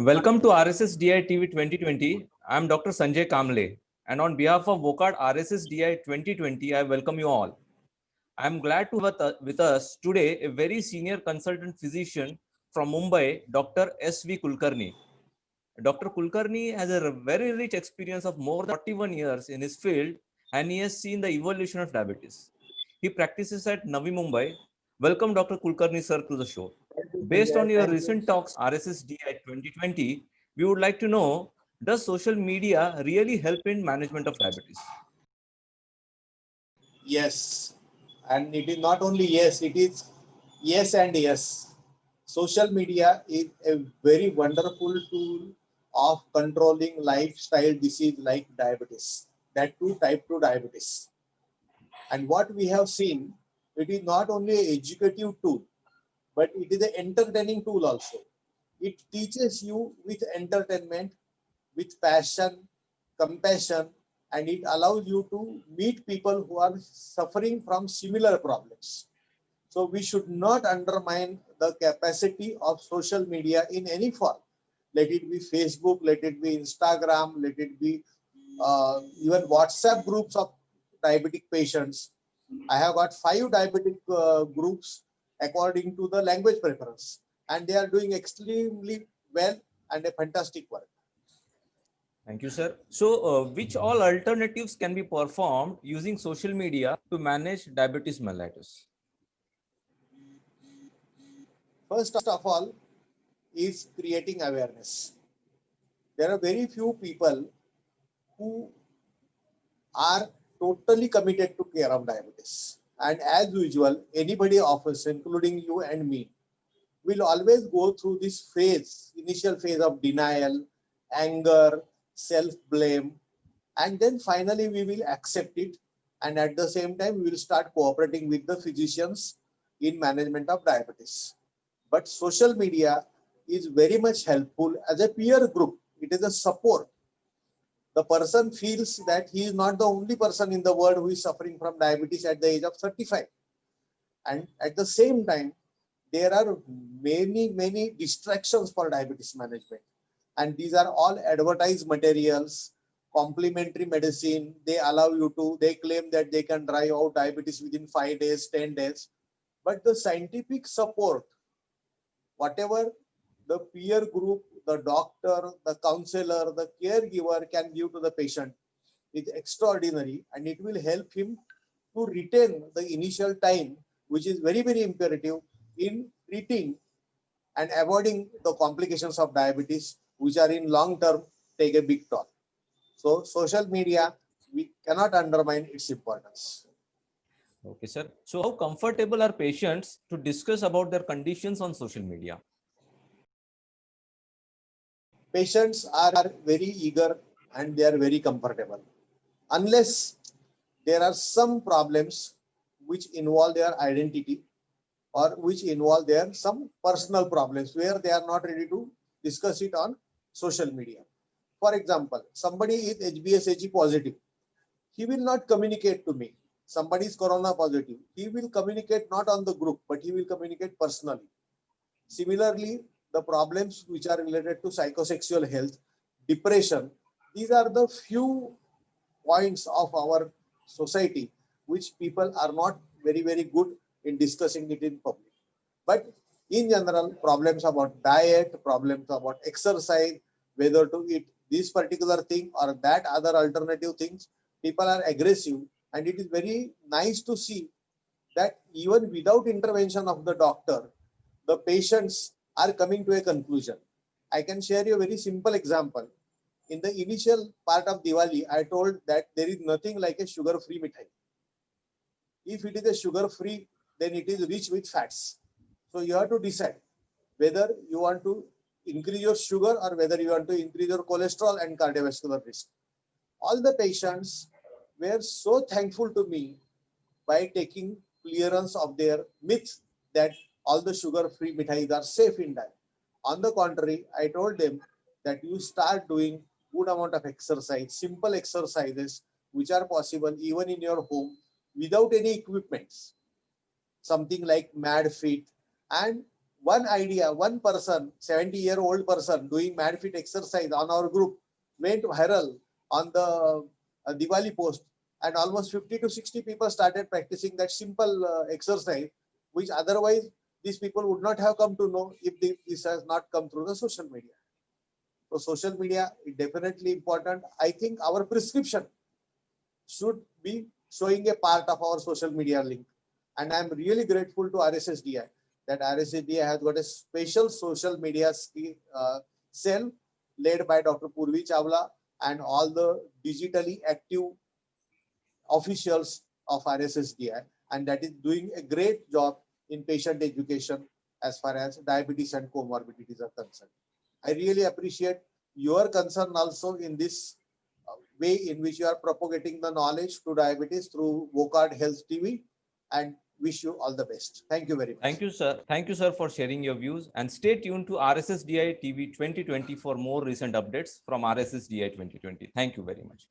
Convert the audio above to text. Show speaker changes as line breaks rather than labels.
Welcome to RSSDI TV 2020. I am Dr. Sanjay Kamble, and on behalf of WOCAD RSSDI 2020, I welcome you all. I am glad to have with us today a very senior consultant physician from Mumbai, Dr. S.V. Kulkarni. Dr. Kulkarni has a very rich experience of more than 41 years in his field, and he has seen the evolution of diabetes. He practices at Navi Mumbai. Welcome, Dr. Kulkarni, sir, to the show. Based on your recent talks, RSSDI 2020, we would like to know, does social media really help in management of diabetes?
Yes, and it is not only yes, it is yes and yes. Social media is a very wonderful tool of controlling lifestyle disease like diabetes, that too type 2 diabetes. And what we have seen, it is not only an educative tool, but it is an entertaining tool also. It teaches you with entertainment, with passion, compassion, and it allows you to meet people who are suffering from similar problems. So we should not undermine the capacity of social media in any form. Let it be Facebook, let it be Instagram, let it be even WhatsApp groups of diabetic patients. I have got 5 diabetic groups according to the language preference, and they are doing extremely well and a fantastic work.
Thank you, sir. So, which all alternatives can be performed using social media to manage diabetes mellitus?
First of all, is creating awareness. There are very few people who are totally committed to care of diabetes. And as usual, anybody of us, including you and me, will always go through this phase, initial phase of denial, anger, self-blame, and then finally we will accept it. And at the same time, we will start cooperating with the physicians in management of diabetes. But social media is very much helpful as a peer group. It is a support. The person feels that he is not the only person in the world who is suffering from diabetes at the age of 35. And at the same time, there are many distractions for diabetes management. And these are all advertised materials, complementary medicine. They allow you to, they claim that they can drive out diabetes within 5 days, 10 days. But the scientific support, whatever the peer group, the doctor, the counselor, the caregiver can give to the patient is extraordinary, and it will help him to retain the initial time, which is very imperative in treating and avoiding the complications of diabetes, which are in long term take a big toll. So social media, we cannot undermine its importance.
Okay, sir. So, how comfortable are patients to discuss about their conditions on social media?
Patients are very eager and they are very comfortable. Unless there are some problems which involve their identity or which involve their some personal problems where they are not ready to discuss it on social media. For example, somebody is HbSAg positive. He will not communicate to me. Somebody is corona positive. He will communicate not on the group, but he will communicate personally. Similarly, the problems which are related to psychosexual health, depression, these are the few points of our society which people are not very good in discussing it in public. But in general, problems about diet, problems about exercise, whether to eat this particular thing or that other alternative things, people are aggressive, and it is very nice to see that even without intervention of the doctor, the patients are coming to a conclusion. I can share you a very simple example. In the initial part of Diwali, I told that there is nothing like a sugar-free mithai. If it is a sugar-free, then it is rich with fats. So you have to decide whether you want to increase your sugar or whether you want to increase your cholesterol and cardiovascular risk. All the patients were so thankful to me by taking clearance of their myths that all the sugar-free mithais are safe in diet. On the contrary, I told them that you start doing good amount of exercise, simple exercises which are possible even in your home without any equipments. Something like MAD Fit, and one idea, one person, 70-year-old person doing mad fit exercise on our group went viral on the Diwali post, and almost 50 to 60 people started practicing that simple exercise, which otherwise these people would not have come to know if this has not come through the social media. So social media is definitely important. I think our prescription should be showing a part of our social media link. And I'm really grateful to RSSDI that RSSDI has got a special social media cell led by Dr. Purvi Chawla and all the digitally active officials of RSSDI, and that is doing a great job in patient education as far as diabetes and comorbidities are concerned. I really appreciate your concern also in this way in which you are propagating the knowledge to diabetes through Vocard Health TV, and wish you all the best. Thank you very much.
Thank you, sir. Thank you, sir, for sharing your views, and stay tuned to RSSDI TV 2020 for more recent updates from RSSDI 2020. Thank you very much.